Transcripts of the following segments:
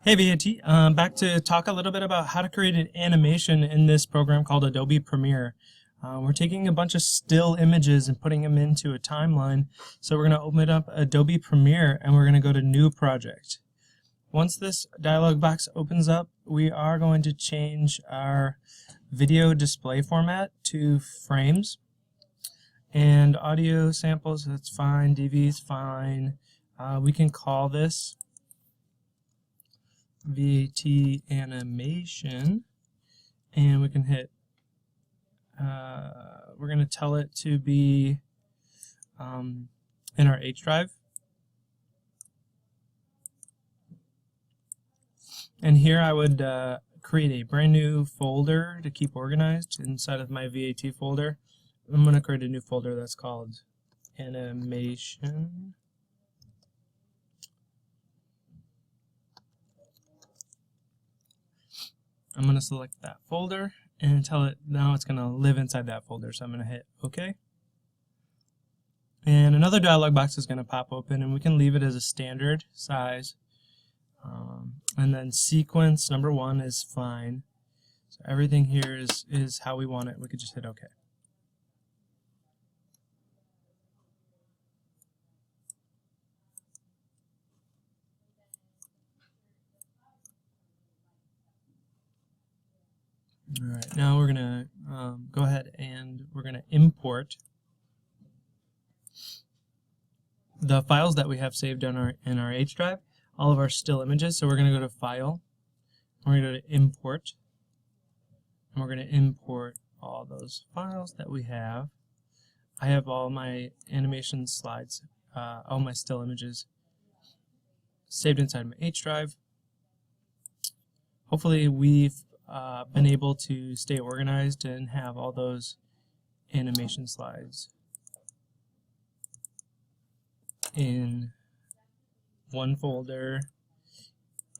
Hey VAT, back to talk a little bit about how to create an animation in this program called Adobe Premiere. We're taking a bunch of still images and putting them into a timeline. So we're going to open up Adobe Premiere and we're going to go to New Project. Once this dialog box opens up, we are going to change our video display format to frames. And audio samples, that's fine. DV is fine. We can call this VAT animation, and we can hit we're going to tell it to be in our H drive, and here I would create a brand new folder to keep organized inside of my VAT folder. I'm going to create a new folder that's called animation. I'm going to select that folder and tell it now it's going to live inside that folder. So I'm going to hit OK. And another dialog box is going to pop open, and we can leave it as a standard size. And then sequence number 1 is fine. So everything here is how we want it. We could just hit OK. Alright, now we're going to go ahead and we're going to import the files that we have saved in our H drive, all of our still images. So we're going to go to File, we're going to go to Import, and we're going to import all those files that we have. I have all my animation slides, all my still images saved inside my H drive. Hopefully we've been able to stay organized and have all those animation slides in one folder.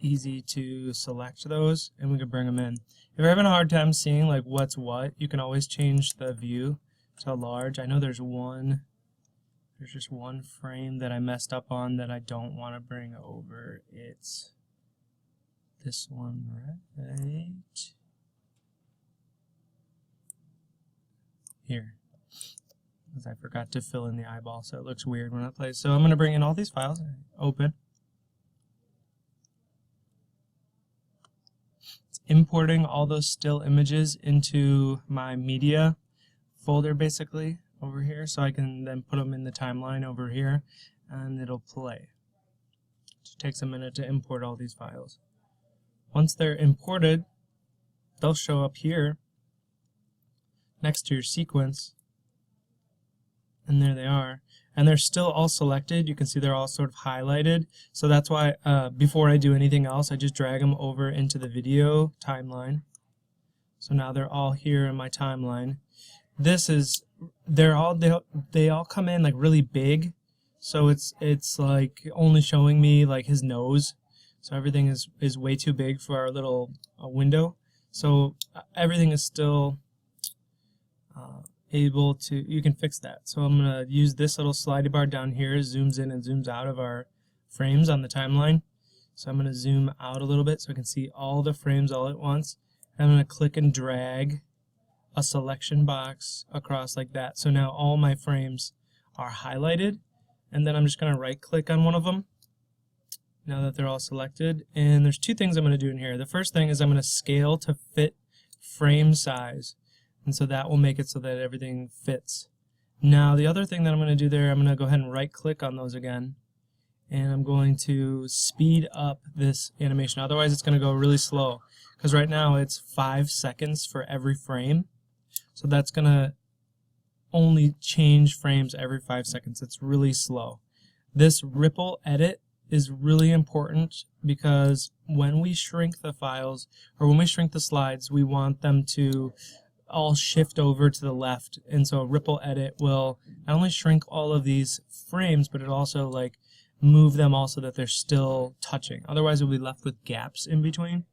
Easy to select those, and we can bring them in. If you're having a hard time seeing like what's what, you can always change the view to large. I know there's just one frame that I messed up on that I don't want to bring over. It's this one right here, because I forgot to fill in the eyeball, so it looks weird when it plays. So I'm going to bring in all these files, open. It's importing all those still images into my media folder basically over here, so I can then put them in the timeline over here and it'll play. It just takes a minute to import all these files. Once they're imported, they'll show up here next to your sequence, and there they are. And they're still all selected. You can see they're all sort of highlighted. So that's why before I do anything else, I just drag them over into the video timeline. So now they're all here in my timeline. They all come in like really big. So it's like only showing me like his nose. So everything is way too big for our little window. So everything is still able to, you can fix that. So I'm going to use this little slidey bar down here, zooms in and zooms out of our frames on the timeline. So I'm going to zoom out a little bit so I can see all the frames all at once. I'm going to click and drag a selection box across like that. So now all my frames are highlighted, and then I'm just going to right click on one of them now that they're all selected. And there's two things I'm going to do in here. The first thing is I'm going to scale to fit frame size, and so that will make it so that everything fits. Now the other thing that I'm going to do there, I'm going to go ahead and right click on those again, and I'm going to speed up this animation. Otherwise it's going to go really slow, because right now it's 5 seconds for every frame. So that's going to only change frames every 5 seconds. It's really slow. This ripple edit is really important, because when we shrink the files, or when we shrink the slides, we want them to all shift over to the left, and so a ripple edit will not only shrink all of these frames, but it also like move them all so that they're still touching. Otherwise we'll be left with gaps in between.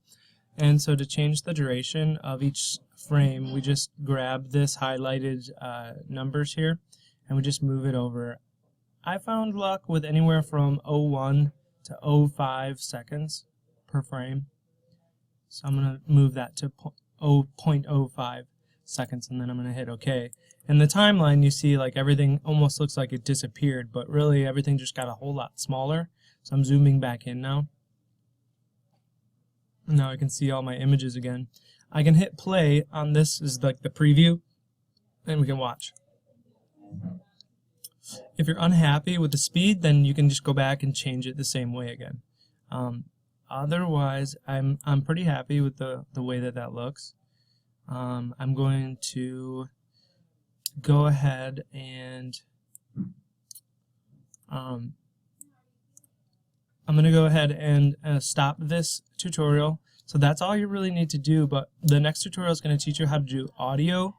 And so to change the duration of each frame, we just grab this highlighted numbers here and we just move it over. I found luck with anywhere from 0.1 to 0.5 seconds per frame. So I'm going to move that to 0.05 seconds, and then I'm going to hit OK. In the timeline, you see like everything almost looks like it disappeared, but really everything just got a whole lot smaller. So I'm zooming back in now. Now I can see all my images again. I can hit play on this is like the preview, and we can watch. If you're unhappy with the speed, then you can just go back and change it the same way again. Otherwise, I'm pretty happy with the way that looks. I'm going to go ahead and stop this tutorial. So that's all you really need to do, but the next tutorial is going to teach you how to do audio,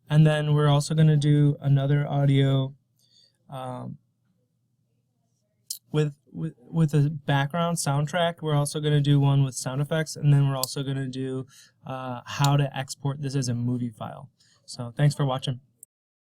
and then we're also going to do another audio with a background soundtrack. We're also going to do one with sound effects, and then we're also going to do how to export this as a movie file. So thanks for watching.